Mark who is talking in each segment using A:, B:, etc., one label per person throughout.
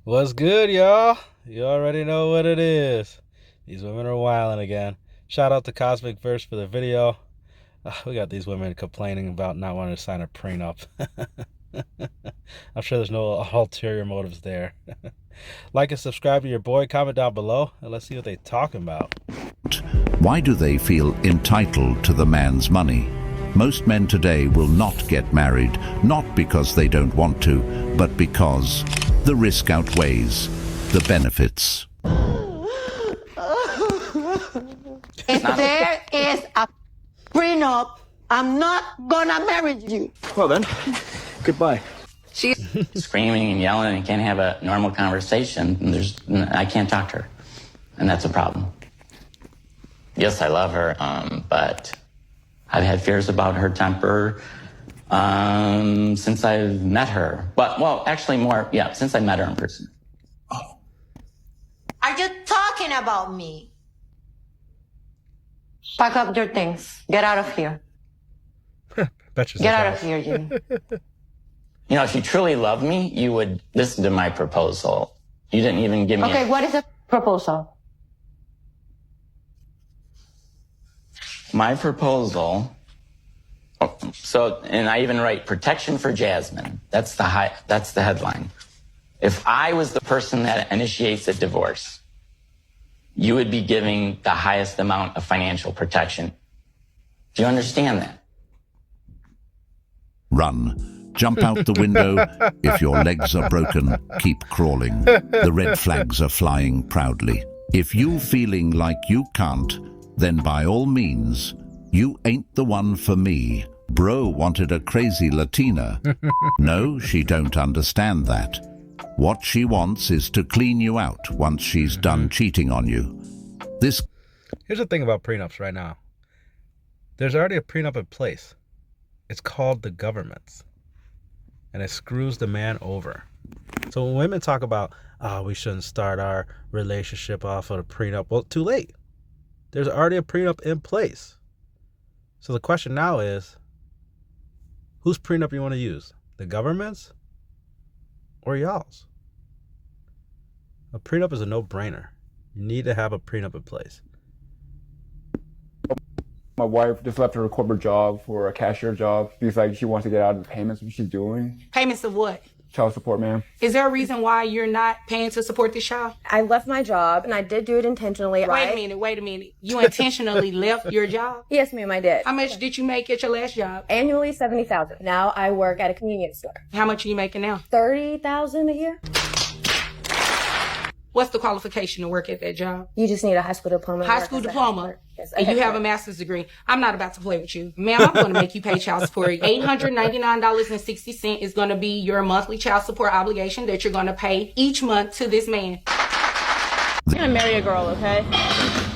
A: What's good, y'all? You already know what it is. These women are wilding again. Shout out to Cosmic Verse for the video. We got these women complaining about not wanting to sign a prenup. I'm sure there's no ulterior motives there. Like and subscribe to your boy. Comment down below, and let's see what they're talking about.
B: Why do they feel entitled to the man's money? Most men today will not get married, not because they don't want to, but because the risk outweighs the benefits.
C: If there is a prenup, I'm not gonna marry you.
D: Well then, goodbye.
E: She's screaming and yelling and can't have a normal conversation. And I can't talk to her, and that's a problem. Yes, I love her, but I've had fears about her temper since I've met her. Well, actually more, yeah, since I met her in person.
C: Oh. Are you talking about me? Pack up your things. Get out of here. Get out of here, Jimmy.
E: You know, if you truly loved me, you would listen to my proposal. You didn't even give me
C: Okay, what is the proposal?
E: My proposal. So, and I even write protection for Jasmine. That's the headline. If I was the person that initiates a divorce, you would be giving the highest amount of financial protection. Do you understand that?
B: Run. Jump out the window. If your legs are broken, keep crawling. The red flags are flying proudly. If you feeling like you can't, then by all means, you ain't the one for me. Bro wanted a crazy Latina. No, she don't understand that. What she wants is to clean you out once she's done cheating on you.
A: Here's the thing about prenups right now. There's already a prenup in place. It's called the government's. And it screws the man over. So when women talk about, we shouldn't start our relationship off of a prenup, well, too late. There's already a prenup in place. So the question now is, whose prenup you want to use? The government's or y'all's? A prenup is a no-brainer. You need to have a prenup in place.
D: My wife just left her corporate job for a cashier job. She's like, she wants to get out of the payments what she's doing.
F: Payments of what?
D: Child support, ma'am.
F: Is there a reason why you're not paying to support this child?
G: I left my job, and I did do it intentionally.
F: Wait a minute. You intentionally left your job?
G: Yes, ma'am, I did.
F: How much did you make at your last job?
G: Annually, $70,000. Now I work at a convenience store.
F: How much are you making now?
G: $30,000 a year.
F: What's the qualification to work at that job?
G: You just need a high school diploma.
F: High school diploma?
G: Yes,
F: and you have a master's degree. I'm not about to play with you. Ma'am, I'm going to make you pay child support. $899.60 is going to be your monthly child support obligation that you're going to pay each month to this man.
H: You're going to marry a girl, okay?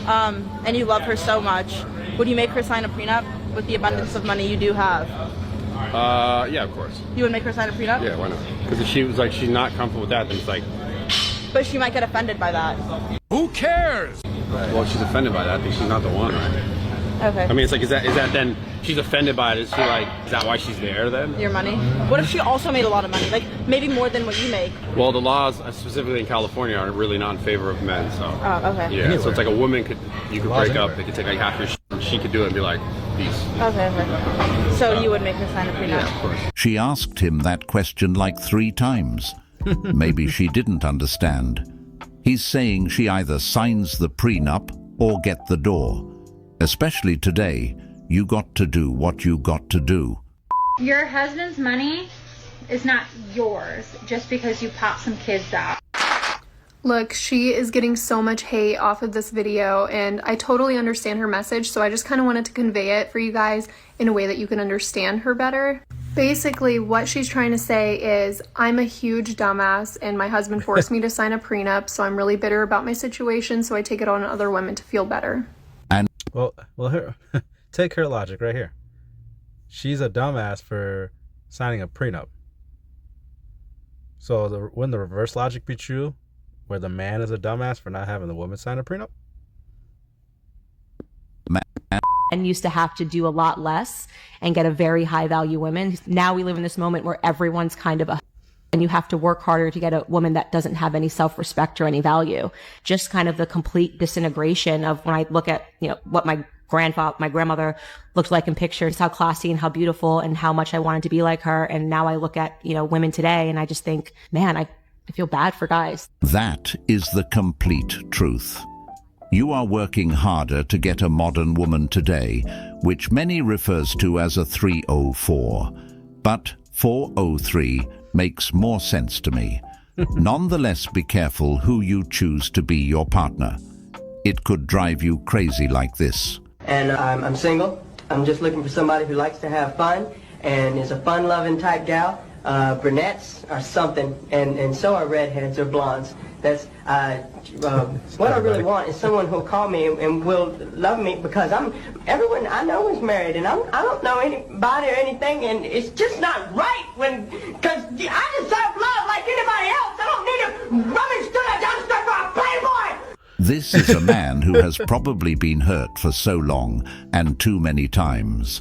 H: And you love her so much. Would you make her sign a prenup with the abundance of money you do have?
I: Yeah, of course.
H: You would make her sign a prenup?
I: Yeah, why not? Because if she was like, she's not comfortable with that, then it's like...
H: But she might get offended by that.
I: Who cares? Well, she's offended by that. I think she's not the one, right?
H: Okay.
I: I mean, it's like, is that then, she's offended by it, is she like, is that why she's there then?
H: Your money? What if she also made a lot of money? Like, maybe more than what you make?
I: Well, the laws, specifically in California, are really not in favor of men, so...
H: Oh, okay.
I: Yeah,
A: Anywhere.
I: so it's like a woman you could break up, they could take like half your and she could do it and be like, peace.
H: Okay. So you would make her sign a prenup?
I: Yeah, of course.
B: She asked him that question like 3 times. Maybe she didn't understand. He's saying she either signs the prenup or get the door. Especially today, you got to do what you got to do.
J: Your husband's money is not yours just because you pop some kids out.
K: Look, she is getting so much hate off of this video, and I totally understand her message, so I just kind of wanted to convey it for you guys in a way that you can understand her better. Basically, what she's trying to say is, I'm a huge dumbass, and my husband forced me to sign a prenup, so I'm really bitter about my situation, so I take it on other women to feel better.
A: Well, here, take her logic right here. She's a dumbass for signing a prenup. So wouldn't the reverse logic be true, where the man is a dumbass for not having the woman sign a prenup?
L: And used to have to do a lot less and get a very high value women. Now we live in this moment where everyone's kind of a... and you have to work harder to get a woman that doesn't have any self-respect or any value. Just kind of the complete disintegration of when I look at, what my grandmother looked like in pictures, how classy and how beautiful and how much I wanted to be like her. And now I look at, women today and I just think, man, I feel bad for guys.
B: That is the complete truth. You are working harder to get a modern woman today, which many refers to as a 304. But 403 makes more sense to me. Nonetheless, be careful who you choose to be your partner. It could drive you crazy like this.
M: And I'm single. I'm just looking for somebody who likes to have fun and is a fun-loving type gal. Brunettes are something, and so are redheads or blondes. That's what I really want is someone who'll call me and will love me, because everyone I know is married, and I don't know anybody or anything, and it's just not right because I deserve love like anybody else. I don't need to rummage through a dumpster for a playboy.
B: This is a man who has probably been hurt for so long and too many times.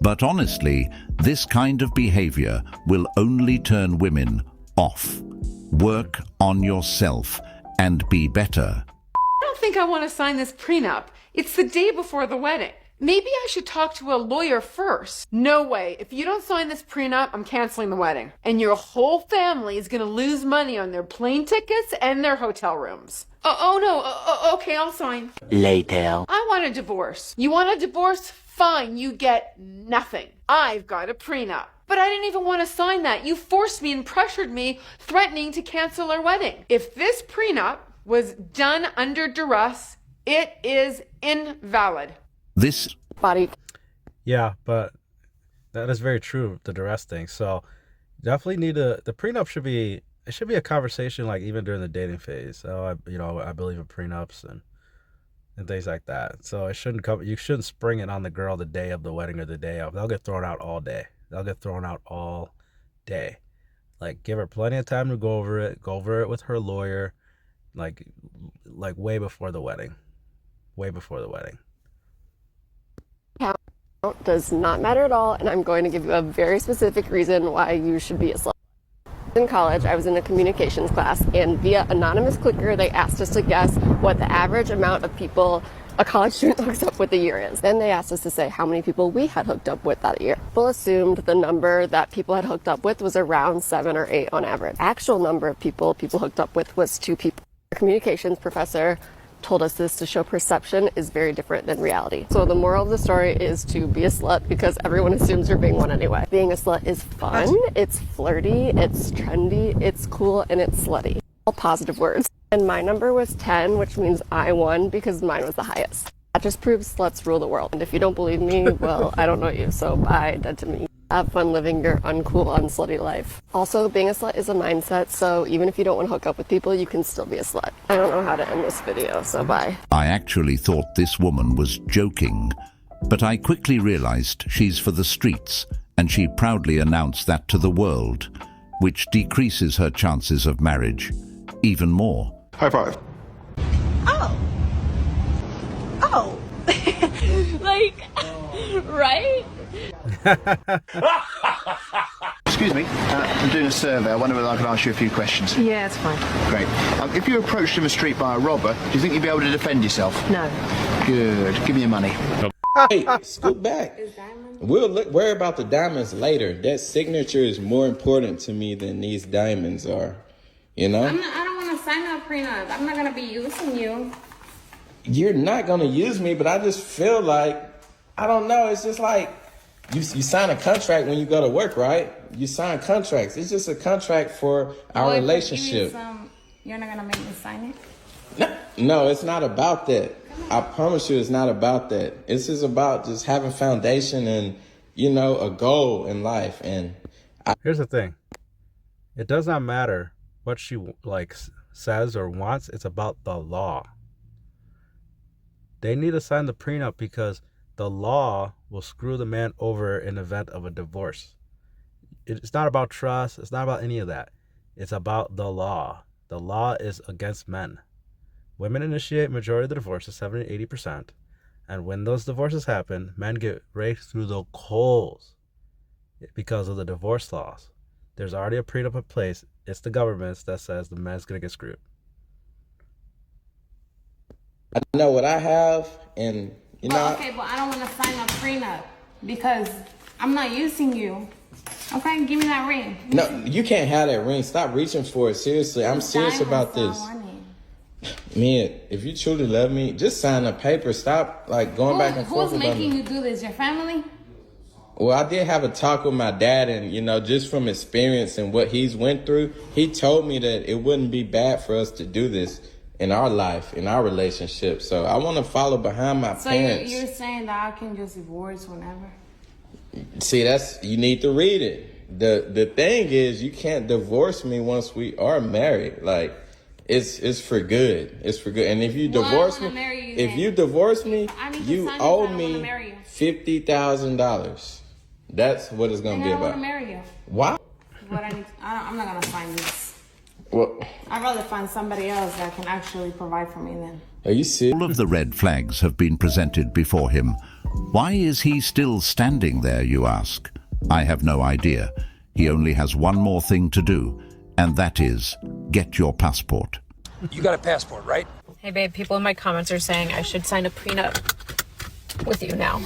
B: But honestly, this kind of behavior will only turn women off. Work on yourself and be better.
N: I don't think I want to sign this prenup. It's the day before the wedding. Maybe I should talk to a lawyer first. No way. If you don't sign this prenup, I'm canceling the wedding. And your whole family is going to lose money on their plane tickets and their hotel rooms. Okay, I'll sign.
E: Later.
N: I want a divorce. You want a divorce? Fine, you get nothing. I've got a prenup. But I didn't even want to sign that. You forced me and pressured me, threatening to cancel our wedding. If this prenup was done under duress, it is invalid.
B: This
G: body.
A: Yeah, but that is very true, the duress thing. So definitely need the prenup should be a conversation, like even during the dating phase. So I believe in prenups and things like that. So it shouldn't come. You shouldn't spring it on the girl the day of the wedding or the day of. They'll get thrown out all day. Like, give her plenty of time to go over it. Go over it with her lawyer, like way before the wedding.
O: Count does not matter at all, and I'm going to give you a very specific reason why you should be a slut. In college, I was in a communications class, and via anonymous clicker, they asked us to guess what the average amount of people a college student hooks up with a year is. Then they asked us to say how many people we had hooked up with that year. People assumed the number that people had hooked up with was around 7 or 8 on average. Actual number of people hooked up with was 2 people. Our communications professor told us this to show perception is very different than reality. So the moral of the story is to be a slut because everyone assumes you're being one anyway. Being a slut is fun, it's flirty, it's trendy, it's cool, and it's slutty. All positive words. And my number was 10, which means I won because mine was the highest. That just proves sluts rule the world. And if you don't believe me, well, I don't know you, so bye, dead to me. Have fun living your uncool, unslutty life. Also, being a slut is a mindset, so even if you don't want to hook up with people, you can still be a slut. I don't know how to end this video, so bye.
B: I actually thought this woman was joking, but I quickly realized she's for the streets, and she proudly announced that to the world, which decreases her chances of marriage even more.
I: High five.
H: Oh. Like, right?
P: Excuse me, I'm doing a survey. I wonder whether I can ask you a few questions.
Q: Yeah, it's fine.
P: Great. If you were approached in the street by a robber, do you think you'd be able to defend yourself?
Q: No.
P: Good. Give me your money.
R: Hey, scoot back. We'll worry about the diamonds later. That signature is more important to me than these diamonds are. You know?
J: I don't want to sign a prenup. I'm not going to be using you.
R: You're not going to use me, but I just feel like, I don't know, it's just like, you sign a contract when you go to work, right? You sign contracts. It's just a contract for our relationship.
J: You're not going to make me sign it?
R: No, it's not about that. I promise you it's not about that. It's just about just having foundation and, a goal in life. And
A: here's the thing. It does not matter what she says or wants. It's about the law. They need to sign the prenup because the law will screw the man over in the event of a divorce. It's not about trust. It's not about any of that. It's about the law. The law is against men. Women initiate majority of the divorces, 70 to 80%. And when those divorces happen, men get raked through the coals because of the divorce laws. There's already a prenup in place. It's the government that says the man's gonna get screwed.
R: I know what I have, and you know.
F: Okay, but I don't want to sign a prenup because I'm not using you. Okay, give me that ring.
R: No, you can't have that ring. Stop reaching for it. Seriously, I'm serious about this. Man, if you truly love me, just sign a paper. Stop like going back and forth.
F: Who's making you do this? Your family?
R: Well, I did have a talk with my dad, and you know, just from experience and what he's went through, he told me that it wouldn't be bad for us to do this in our life, in our relationship. So I want to follow behind my parents.
F: So you're saying that I can just divorce whenever?
R: See, you need to read it. The thing is, you can't divorce me once we are married. Like, it's for good. It's for good. And if you divorce me, you owe me $50,000. That's what it's gonna be about.
F: I want to marry you.
R: Why?
F: I'm not gonna sign this.
R: Well,
F: I'd rather find somebody else that can actually provide for me then.
R: Are you serious?
B: All of the red flags have been presented before him. Why is he still standing there, you ask? I have no idea. He only has one more thing to do, and that is get your passport.
Q: You got a passport, right?
S: Hey babe, people in my comments are saying I should sign a prenup with you now.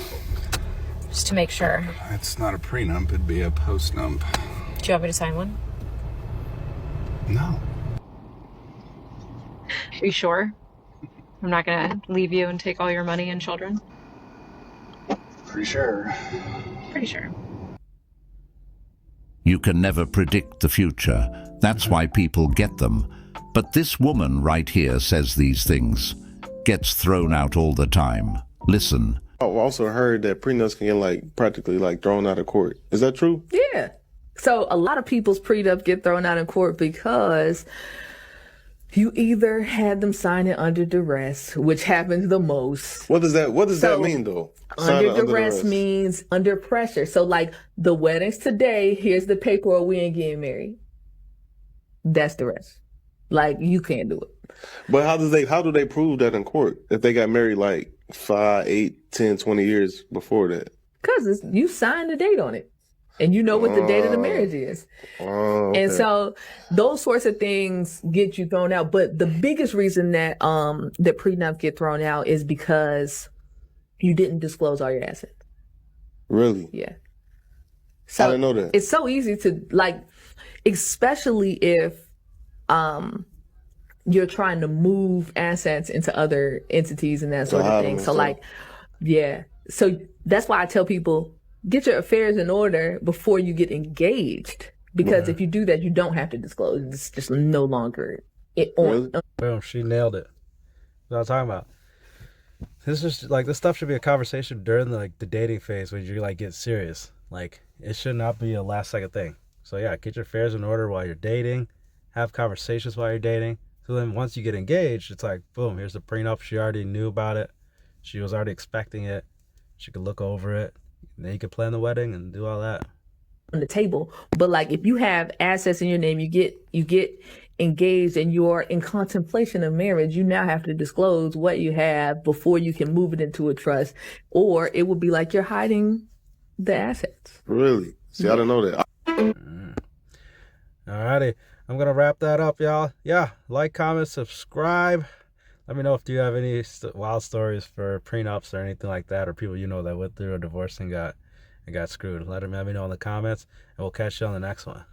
S: Just to make sure.
T: It's not a prenup, it'd be a postnump.
S: Do you want me to sign one?
T: No.
S: Are you sure? I'm not gonna leave you and take all your money and children?
T: Pretty sure.
S: Pretty sure.
B: You can never predict the future. That's why people get them. But this woman right here says these things. Gets thrown out all the time. Listen.
U: I've also heard that prenups can get practically thrown out of court. Is that true?
V: Yeah. So a lot of people's prenups get thrown out in court because you either had them sign it under duress, which happens the most.
U: What does that mean though?
V: Under duress means under pressure. So the wedding's today, here's the paperwork, we ain't getting married. That's duress. You can't do it.
U: But how do they prove that in court if they got married 5, 8, 10, 20 years before that?
V: Because you signed the date on it. And you know what the date of the marriage is.
U: Okay.
V: And so those sorts of things get you thrown out. But the biggest reason that the prenup get thrown out is because you didn't disclose all your assets.
U: Really?
V: Yeah. So
U: I didn't know that.
V: It's so easy to especially if you're trying to move assets into other entities and that sort of thing. So yeah. So that's why I tell people, get your affairs in order before you get engaged. Because if you do that, you don't have to disclose. It's just no longer
A: Boom, she nailed it. That's what I'm talking about. This is this stuff should be a conversation during the dating phase when you get serious. It should not be a last second thing. So yeah, get your affairs in order while you're dating. Have conversations while you're dating. So then once you get engaged, it's boom, here's the prenup. She already knew about it. She was already expecting it. She could look over it. And then you could plan the wedding and do all that.
V: On the table. But if you have assets in your name, you get engaged and you're in contemplation of marriage, you now have to disclose what you have before you can move it into a trust. Or it would be you're hiding the assets.
U: Really? See, I didn't know that.
A: Alrighty. I'm going to wrap that up, y'all. Yeah, comment, subscribe. Let me know if you have any wild stories for prenups or anything like that, or people that went through a divorce and got screwed. Let me know in the comments, and we'll catch you on the next one.